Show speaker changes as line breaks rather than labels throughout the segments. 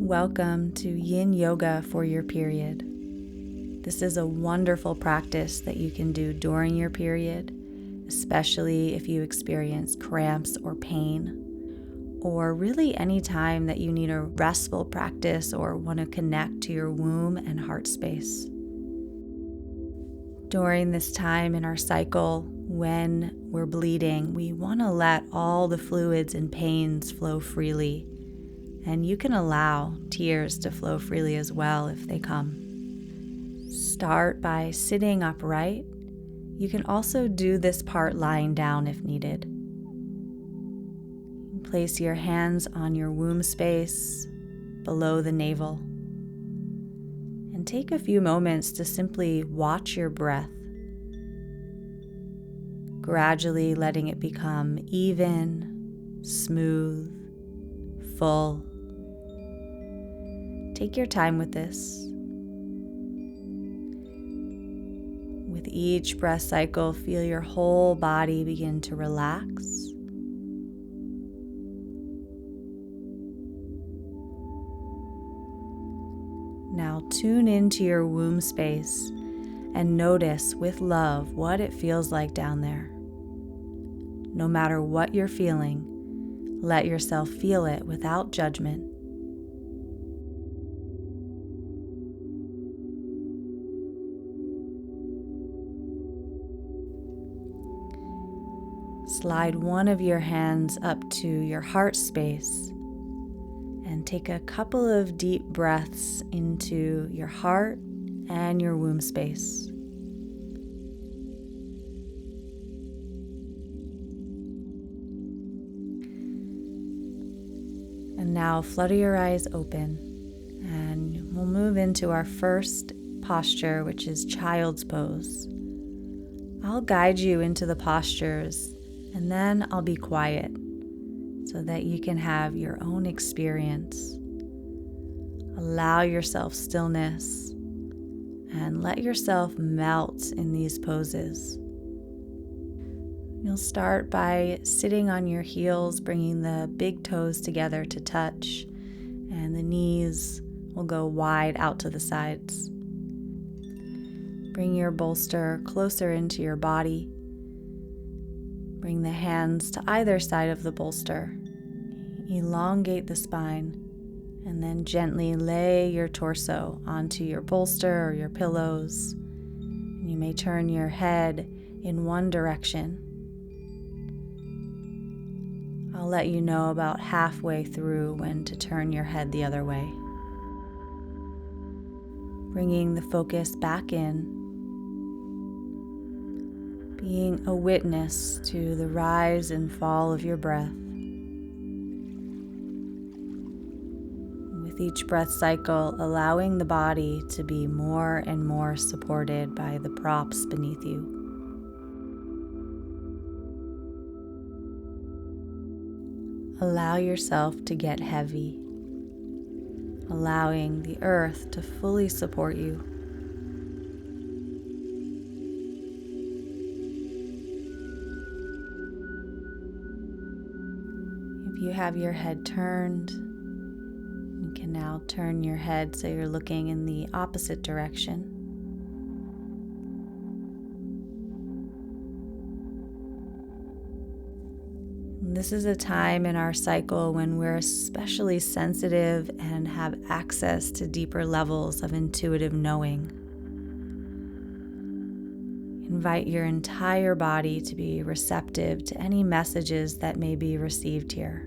Welcome to Yin Yoga for your period. This is a wonderful practice that you can do during your period, especially if you experience cramps or pain, or really any time that you need a restful practice or want to connect to your womb and heart space. During this time in our cycle, when we're bleeding, we want to let all the fluids and pains flow freely. And you can allow tears to flow freely as well if they come. Start by sitting upright. You can also do this part lying down if needed. Place your hands on your womb space below the navel. And take a few moments to simply watch your breath, gradually letting it become even, smooth, full. Take your time with this. With each breath cycle, feel your whole body begin to relax. Now tune into your womb space and notice with love what it feels like down there. No matter what you're feeling, let yourself feel it without judgment. Slide one of your hands up to your heart space and take a couple of deep breaths into your heart and your womb space. And now flutter your eyes open, and we'll move into our first posture, which is child's pose. I'll guide you into the postures, and then I'll be quiet so that you can have your own experience. Allow yourself stillness and let yourself melt in these poses. You'll start by sitting on your heels, bringing the big toes together to touch, and the knees will go wide out to the sides. Bring your bolster closer into your body. Bring the hands to either side of the bolster. Elongate the spine, and then gently lay your torso onto your bolster or your pillows. You may turn your head in one direction. I'll let you know about halfway through when to turn your head the other way. Bringing the focus back in, being a witness to the rise and fall of your breath. With each breath cycle, allowing the body to be more and more supported by the props beneath you. Allow yourself to get heavy, allowing the earth to fully support you. If you have your head turned, you can now turn your head so you're looking in the opposite direction. This is a time in our cycle when we're especially sensitive and have access to deeper levels of intuitive knowing. Invite your entire body to be receptive to any messages that may be received here.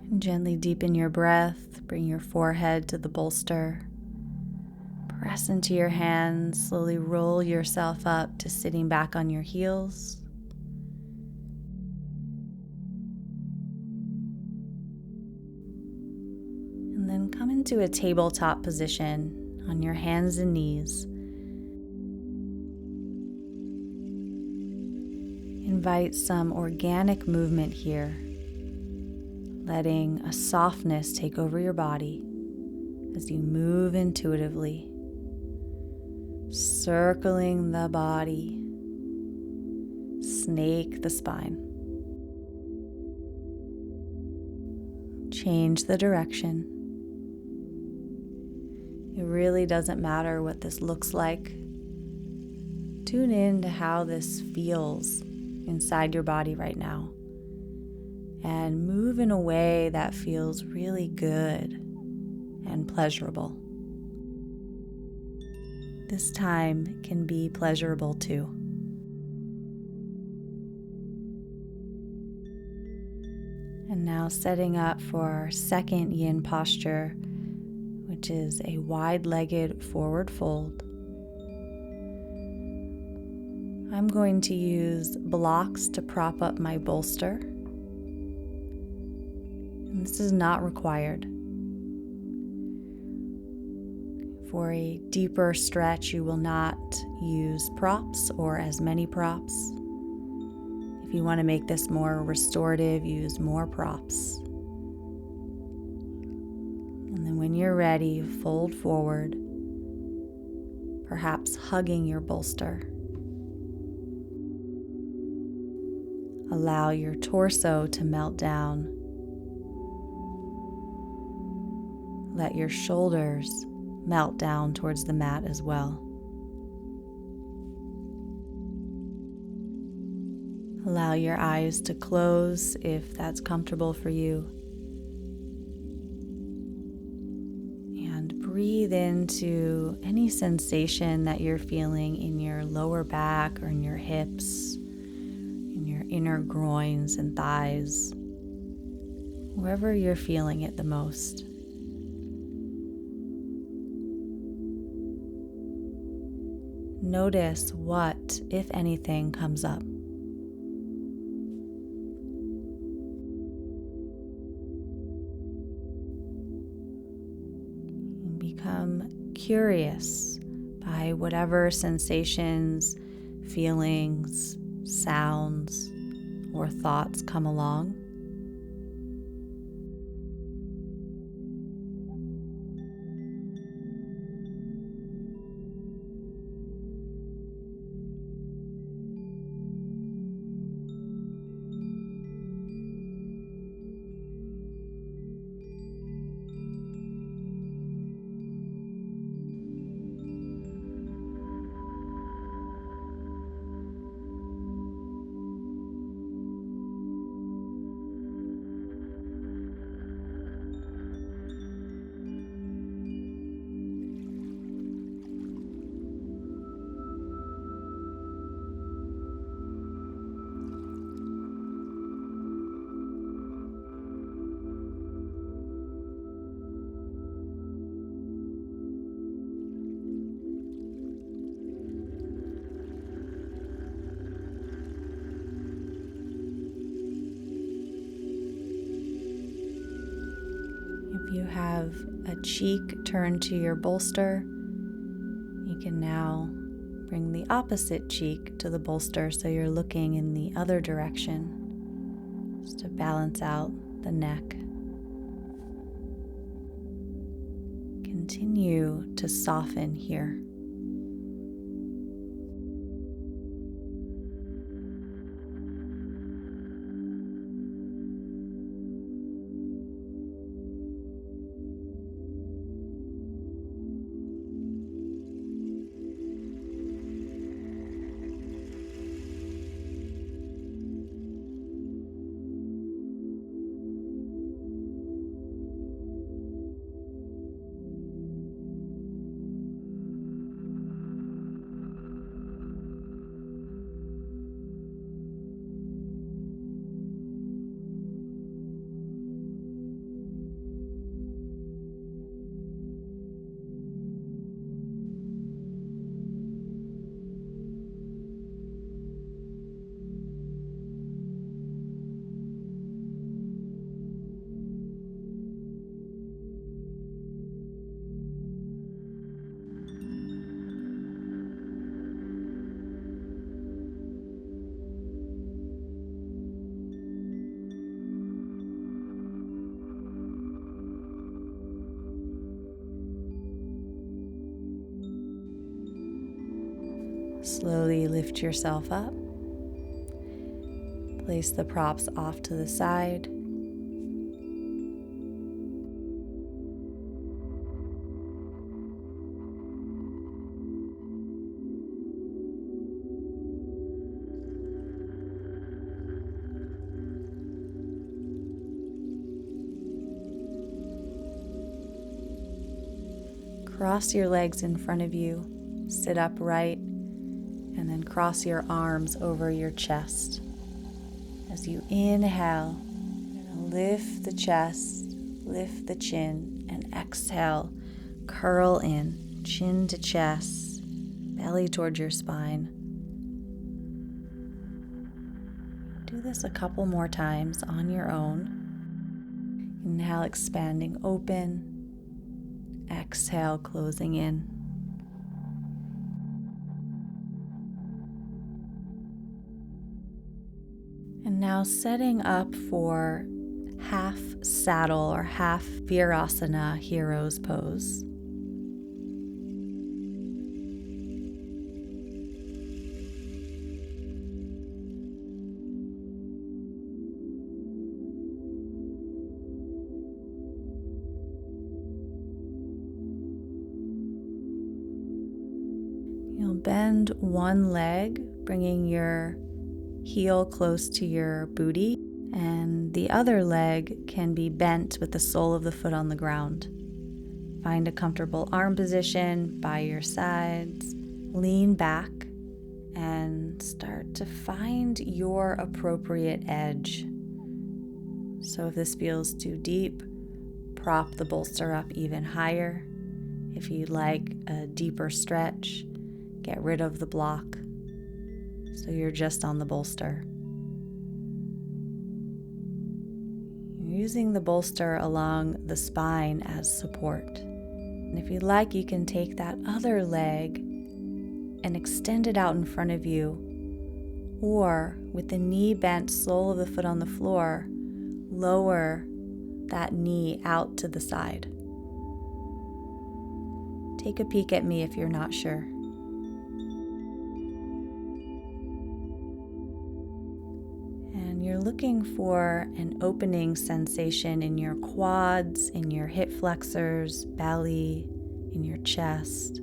And gently deepen your breath, bring your forehead to the bolster. Press into your hands, slowly roll yourself up to sitting back on your heels. And then come into a tabletop position on your hands and knees. Invite some organic movement here, letting a softness take over your body as you move intuitively, circling the body, snake the spine. Change the direction. It really doesn't matter what this looks like. Tune in to how this feels inside your body right now, and move in a way that feels really good and pleasurable. This time can be pleasurable too. And now setting up for our second yin posture, which is a wide-legged forward fold. I'm going to use blocks to prop up my bolster. And this is not required. For a deeper stretch, you will not use props or as many props. If you want to make this more restorative, use more props. And then when you're ready, fold forward, perhaps hugging your bolster. Allow your torso to melt down. Let your shoulders melt down towards the mat as well. Allow your eyes to close if that's comfortable for you. And breathe into any sensation that you're feeling in your lower back or in your hips, in your inner groins and thighs, wherever you're feeling it the most. Notice what, if anything, comes up. Become curious by whatever sensations, feelings, sounds, or thoughts come along. If you have a cheek turned to your bolster, you can now bring the opposite cheek to the bolster so you're looking in the other direction, just to balance out the neck. Continue to soften here. Slowly lift yourself up. Place the props off to the side. Cross your legs in front of you, sit upright, and then cross your arms over your chest. As you inhale, lift the chest, lift the chin, and exhale, curl in, chin to chest, belly towards your spine. Do this a couple more times on your own. Inhale, expanding open. Exhale, closing in. And now setting up for half saddle or half Virasana hero's pose. You'll bend one leg, bringing your heel close to your booty, and the other leg can be bent with the sole of the foot on the ground. Find a comfortable arm position by your sides. Lean back and start to find your appropriate edge. So if this feels too deep, prop the bolster up even higher. If you'd like a deeper stretch, get rid of the block so you're just on the bolster. You're using the bolster along the spine as support. And if you'd like, you can take that other leg and extend it out in front of you, or with the knee bent, sole of the foot on the floor, lower that knee out to the side. Take a peek at me if you're not sure. And you're looking for an opening sensation in your quads, in your hip flexors, belly, in your chest.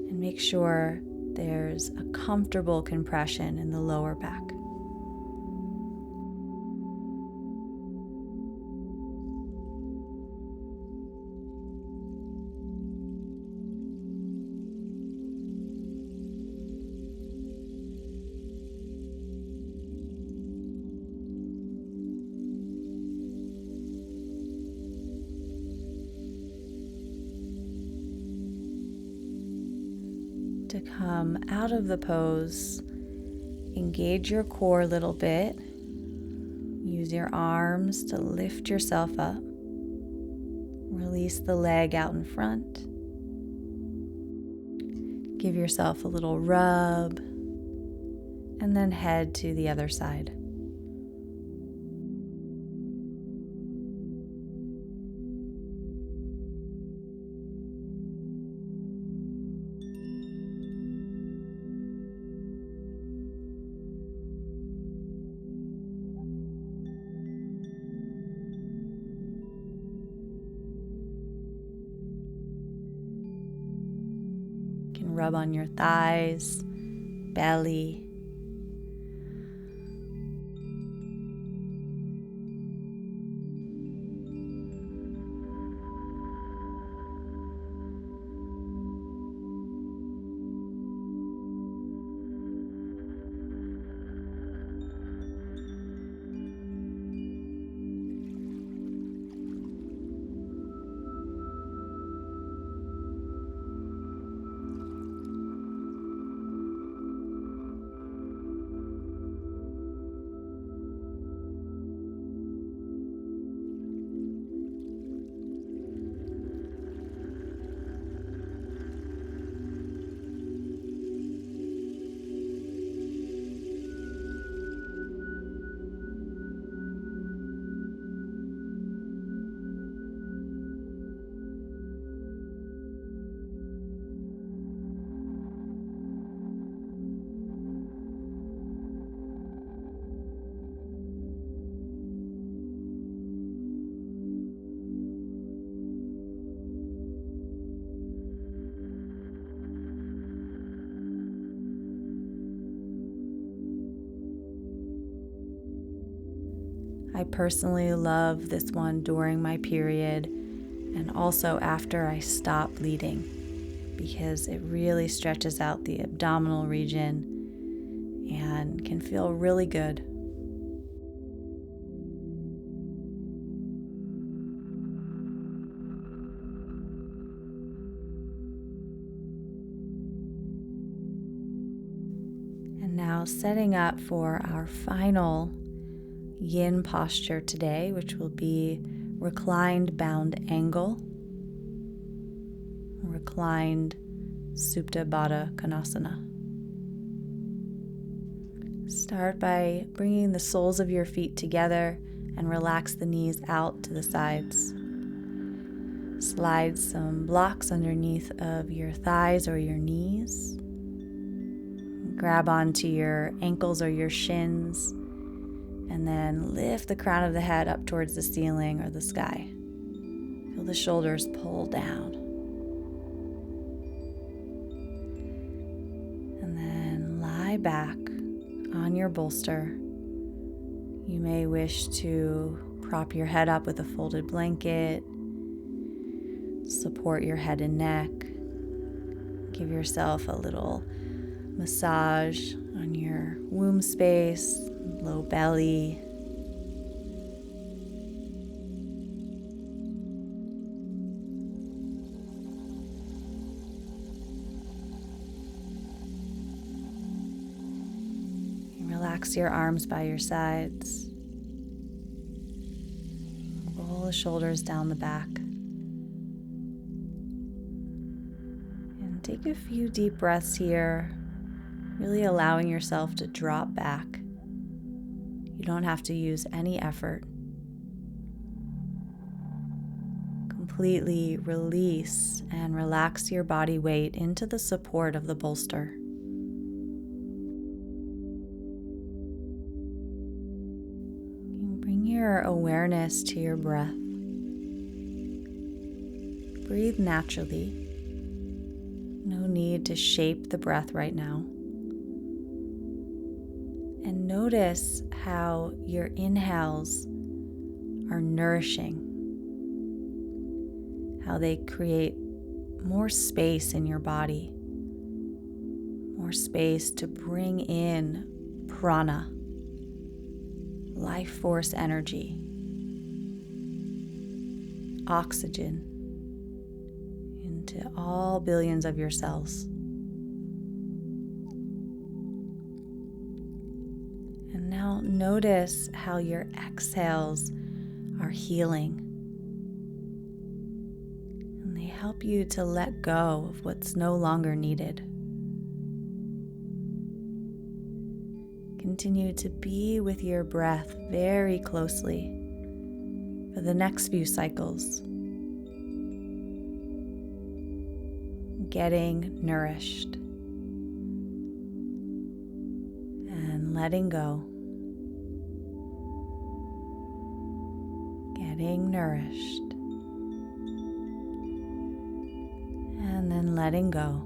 And make sure there's a comfortable compression in the lower back. To come out of the pose, engage your core a little bit. Use your arms to lift yourself up. Release the leg out in front. Give yourself a little rub, and then head to the other side. Rub on your thighs, belly. I personally love this one during my period and also after I stop bleeding because it really stretches out the abdominal region and can feel really good. And now setting up for our final yin posture today, which will be reclined bound angle, reclined Supta Baddha Konasana. Start by bringing the soles of your feet together and relax the knees out to the sides. Slide some blocks underneath of your thighs or your knees. Grab onto your ankles or your shins, and then lift the crown of the head up towards the ceiling or the sky. Feel the shoulders pull down. And then lie back on your bolster. You may wish to prop your head up with a folded blanket, support your head and neck, give yourself a little massage on your womb space, low belly. Relax your arms by your sides. Roll the shoulders down the back. And take a few deep breaths here, really allowing yourself to drop back. You don't have to use any effort. Completely release and relax your body weight into the support of the bolster. Bring your awareness to your breath. Breathe naturally. No need to shape the breath right now. And notice how your inhales are nourishing, how they create more space in your body, more space to bring in prana, life force energy, oxygen into all billions of your cells. And now notice how your exhales are healing. And they help you to let go of what's no longer needed. Continue to be with your breath very closely for the next few cycles. Getting nourished and letting go. Getting nourished and then letting go.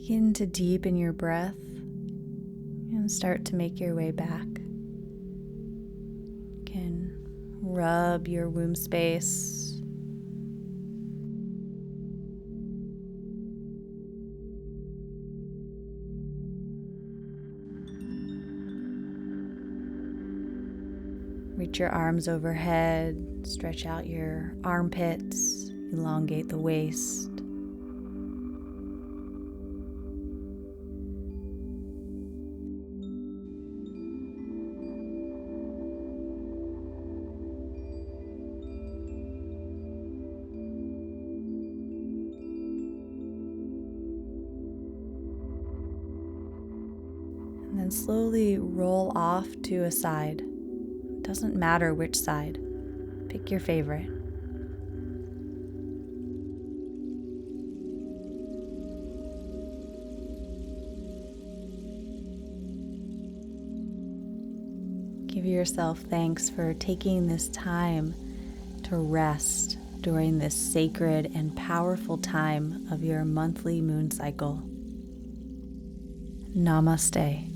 Begin to deepen your breath and start to make your way back. You can rub your womb space. Reach your arms overhead, stretch out your armpits, elongate the waist. And then slowly roll off to a side. It doesn't matter which side. Pick your favorite. Give yourself thanks for taking this time to rest during this sacred and powerful time of your monthly moon cycle. Namaste.